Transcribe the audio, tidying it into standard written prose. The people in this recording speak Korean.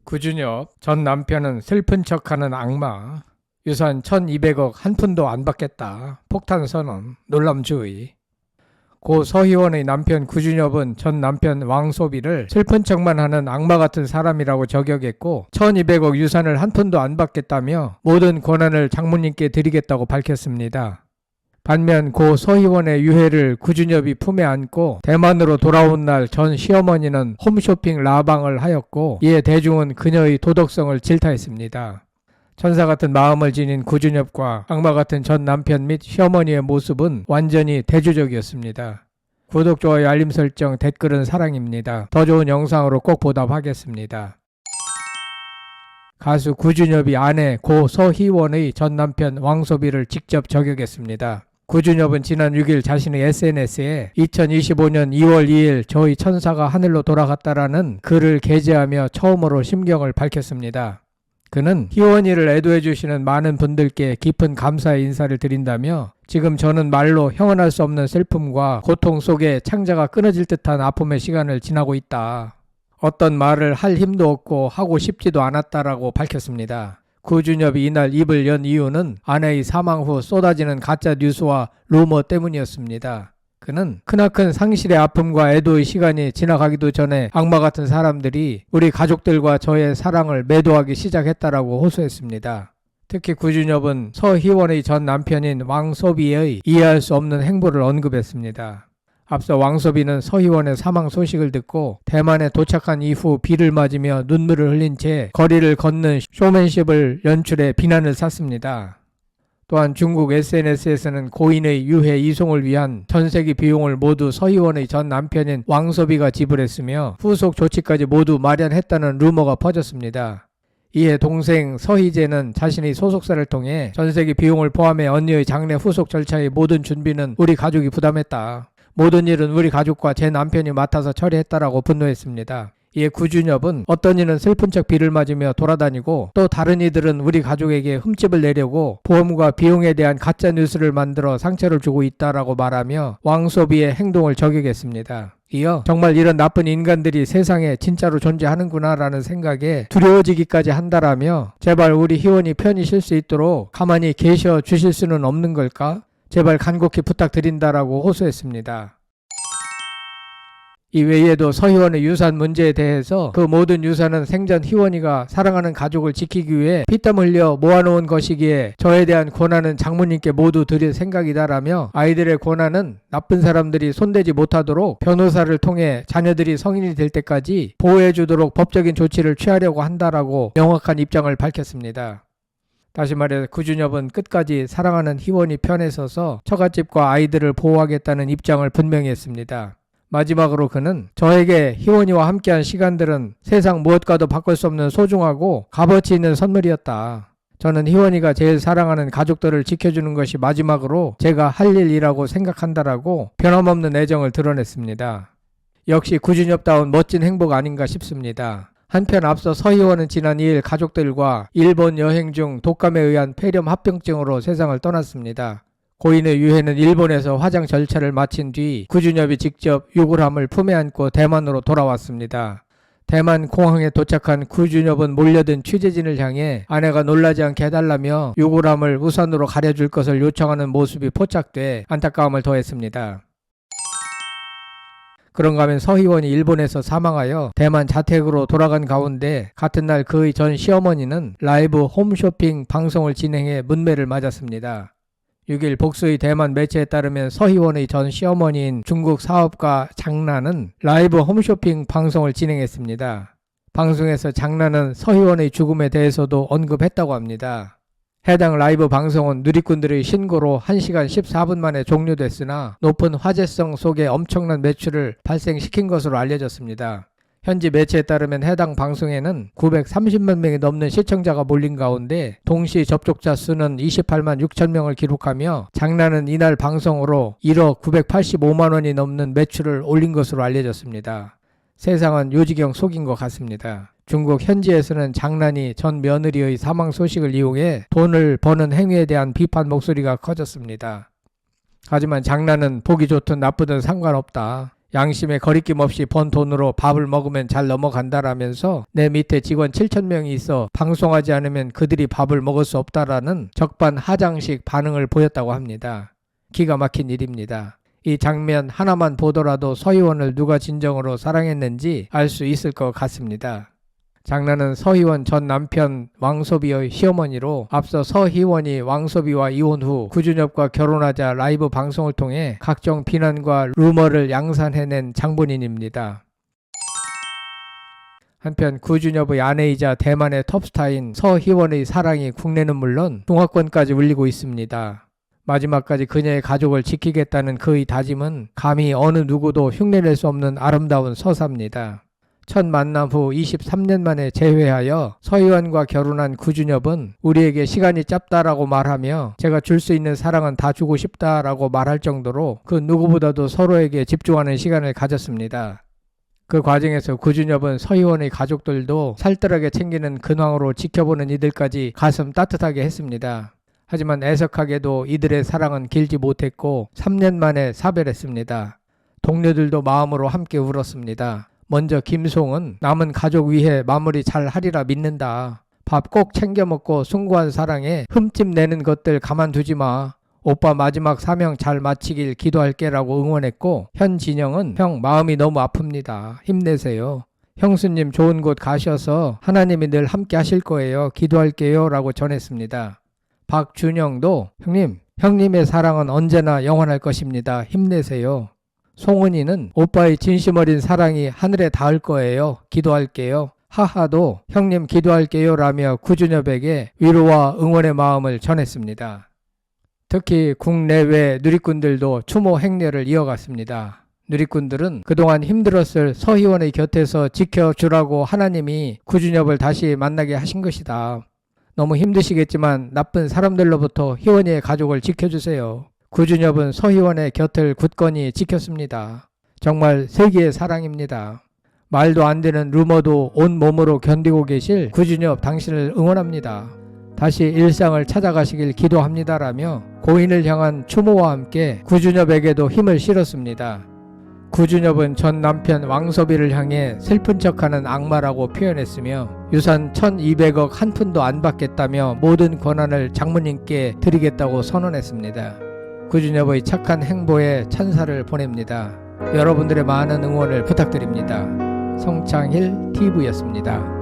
구준엽 전 남편은 슬픈 척하는 악마. 유산 1200억 한 푼도 안 받겠다. 폭탄 선언. 놀람주의. 고 서희원의 남편 구준엽은 전 남편 왕소비를 슬픈 척만 하는 악마 같은 사람이라고 저격했고 1200억 유산을 한 푼도 안 받겠다며 모든 권한을 장모님께 드리겠다고 밝혔습니다. 반면 고 서희원의 유해를 구준엽이 품에 안고 대만으로 돌아온 날 전 시어머니는 홈쇼핑 라방을 하였고 이에 대중은 그녀의 도덕성을 질타했습니다. 천사 같은 마음을 지닌 구준엽과 악마 같은 전 남편 및 시어머니의 모습은 완전히 대조적이었습니다. 구독, 좋아요, 알림 설정, 댓글은 사랑입니다. 더 좋은 영상으로 꼭 보답하겠습니다. 가수 구준엽이 아내 고 서희원의 전 남편 왕소비를 직접 저격했습니다. 구준엽은 지난 6일 자신의 SNS에 2025년 2월 2일 저희 천사가 하늘로 돌아갔다라는 글을 게재하며 처음으로 심경을 밝혔습니다. 그는 희원이를 애도해 주시는 많은 분들께 깊은 감사의 인사를 드린다며 지금 저는 말로 형언할 수 없는 슬픔과 고통 속에 창자가 끊어질 듯한 아픔의 시간을 지나고 있다. 어떤 말을 할 힘도 없고 하고 싶지도 않았다라고 밝혔습니다. 구준엽이 이날 입을 연 이유는 아내의 사망 후 쏟아지는 가짜 뉴스와 루머 때문이었습니다. 그는 크나큰 상실의 아픔과 애도의 시간이 지나가기도 전에 악마 같은 사람들이 우리 가족들과 저의 사랑을 매도하기 시작했다라고 호소했습니다. 특히 구준엽은 서희원의 전 남편인 왕소비의 이해할 수 없는 행보를 언급했습니다. 앞서 왕소비는 서희원의 사망 소식을 듣고 대만에 도착한 이후 비를 맞으며 눈물을 흘린 채 거리를 걷는 쇼맨십을 연출해 비난을 샀습니다. 또한 중국 SNS에서는 고인의 유해 이송을 위한 전세기 비용을 모두 서희원의 전 남편인 왕소비가 지불했으며 후속 조치까지 모두 마련했다는 루머가 퍼졌습니다. 이에 동생 서희재는 자신의 소속사를 통해 전세기 비용을 포함해 언니의 장례 후속 절차의 모든 준비는 우리 가족이 부담했다. 모든 일은 우리 가족과 제 남편이 맡아서 처리했다라고 분노했습니다. 이에 구준엽은 어떤 이는 슬픈 척 비를 맞으며 돌아다니고 또 다른 이들은 우리 가족에게 흠집을 내려고 보험과 비용에 대한 가짜 뉴스를 만들어 상처를 주고 있다라고 말하며 왕소비의 행동을 저격했습니다. 이어 정말 이런 나쁜 인간들이 세상에 진짜로 존재하는구나 라는 생각에 두려워지기까지 한다라며 제발 우리 희원이 편히 쉴 수 있도록 가만히 계셔 주실 수는 없는 걸까? 제발 간곡히 부탁드린다라고 호소했습니다. 이외에도 서희원의 유산 문제에 대해서 그 모든 유산은 생전 희원이가 사랑하는 가족을 지키기 위해 피땀 흘려 모아놓은 것이기에 저에 대한 권한은 장모님께 모두 드릴 생각이다라며 아이들의 권한은 나쁜 사람들이 손대지 못하도록 변호사를 통해 자녀들이 성인이 될 때까지 보호해주도록 법적인 조치를 취하려고 한다라고 명확한 입장을 밝혔습니다. 다시 말해 구준엽은 끝까지 사랑하는 희원이 편에 서서 처갓집과 아이들을 보호하겠다는 입장을 분명히 했습니다. 마지막으로 그는 저에게 희원이와 함께한 시간들은 세상 무엇과도 바꿀 수 없는 소중하고 값어치 있는 선물이었다. 저는 희원이가 제일 사랑하는 가족들을 지켜주는 것이 마지막으로 제가 할 일이라고 생각한다라고 변함없는 애정을 드러냈습니다. 역시 구준엽다운 멋진 행복 아닌가 싶습니다. 한편 앞서 서희원은 지난 2일 가족들과 일본 여행 중 독감에 의한 폐렴 합병증으로 세상을 떠났습니다. 고인의 유해는 일본에서 화장 절차를 마친 뒤 구준엽이 직접 유골함을 품에 안고 대만으로 돌아왔습니다. 대만 공항에 도착한 구준엽은 몰려든 취재진을 향해 아내가 놀라지 않게 해달라며 유골함을 우산으로 가려줄 것을 요청하는 모습이 포착돼 안타까움을 더했습니다. 그런가 하면 서희원이 일본에서 사망하여 대만 자택으로 돌아간 가운데 같은 날 그의 전 시어머니는 라이브 홈쇼핑 방송을 진행해 문매를 맞았습니다. 6일 복수의 대만 매체에 따르면 서희원의 전 시어머니인 중국 사업가 장난은 라이브 홈쇼핑 방송을 진행했습니다. 방송에서 장난은 서희원의 죽음에 대해서도 언급했다고 합니다. 해당 라이브 방송은 누리꾼들의 신고로 1시간 14분 만에 종료됐으나 높은 화제성 속에 엄청난 매출을 발생시킨 것으로 알려졌습니다. 현지 매체에 따르면 해당 방송에는 930만 명이 넘는 시청자가 몰린 가운데 동시 접촉자 수는 28만 6천 명을 기록하며 장난은 이날 방송으로 1억 985만 원이 넘는 매출을 올린 것으로 알려졌습니다. 세상은 요지경 속인 것 같습니다. 중국 현지에서는 장난이 전 며느리의 사망 소식을 이용해 돈을 버는 행위에 대한 비판 목소리가 커졌습니다. 하지만 장난은 보기 좋든 나쁘든 상관없다. 양심에 거리낌 없이 번 돈으로 밥을 먹으면 잘 넘어간다라면서 내 밑에 직원 7,000명이 있어 방송하지 않으면 그들이 밥을 먹을 수 없다라는 적반하장식 반응을 보였다고 합니다. 기가 막힌 일입니다. 이 장면 하나만 보더라도 서 의원을 누가 진정으로 사랑했는지 알 수 있을 것 같습니다. 장난은 서 의원 전 남편 왕소비의 시어머니로 앞서 서 의원이 왕소비와 이혼 후 구준엽과 결혼하자 라이브 방송을 통해 각종 비난과 루머를 양산해낸 장본인입니다. 한편 구준엽의 아내이자 대만의 톱스타인 서 의원의 사랑이 국내는 물론 중화권까지 울리고 있습니다. 마지막까지 그녀의 가족을 지키겠다는 그의 다짐은 감히 어느 누구도 흉내낼 수 없는 아름다운 서사입니다. 첫 만남 후 23년 만에 재회하여 서 의원과 결혼한 구준엽은 우리에게 시간이 짧다라고 말하며 제가 줄 수 있는 사랑은 다 주고 싶다라고 말할 정도로 그 누구보다도 서로에게 집중하는 시간을 가졌습니다. 그 과정에서 구준엽은 서 의원의 가족들도 살뜰하게 챙기는 근황으로 지켜보는 이들까지 가슴 따뜻하게 했습니다. 하지만 애석하게도 이들의 사랑은 길지 못했고 3년 만에 사별했습니다. 동료들도 마음으로 함께 울었습니다. 먼저 김송은 남은 가족 위해 마무리 잘 하리라 믿는다. 밥 꼭 챙겨 먹고 숭고한 사랑에 흠집 내는 것들 가만두지 마. 오빠 마지막 사명 잘 마치길 기도할게 라고 응원했고 현진영은 형 마음이 너무 아픕니다. 힘내세요. 형수님 좋은 곳 가셔서 하나님이 늘 함께 하실 거예요. 기도할게요 라고 전했습니다. 박준영도 형님의 사랑은 언제나 영원할 것입니다. 힘내세요. 송은이는 오빠의 진심 어린 사랑이 하늘에 닿을 거예요. 기도할게요. 하하도 형님 기도할게요 라며 구준엽에게 위로와 응원의 마음을 전했습니다. 특히 국내외 누리꾼들도 추모 행렬을 이어갔습니다. 누리꾼들은 그동안 힘들었을 서 의원의 곁에서 지켜주라고 하나님이 구준엽을 다시 만나게 하신 것이다. 너무 힘드시겠지만 나쁜 사람들로부터 희원이의 가족을 지켜주세요. 구준엽은 서 의원의 곁을 굳건히 지켰습니다. 정말 세기의 사랑입니다. 말도 안 되는 루머도 온몸으로 견디고 계실 구준엽 당신을 응원합니다. 다시 일상을 찾아가시길 기도합니다라며 고인을 향한 추모와 함께 구준엽에게도 힘을 실었습니다. 구준엽은 전 남편 왕소비를 향해 슬픈 척하는 악마라고 표현했으며 유산 1,200억 한 푼도 안 받겠다며 모든 권한을 장모님께 드리겠다고 선언했습니다. 구준엽의 착한 행보에 찬사를 보냅니다. 여러분들의 많은 응원을 부탁드립니다. 성창힐 TV였습니다.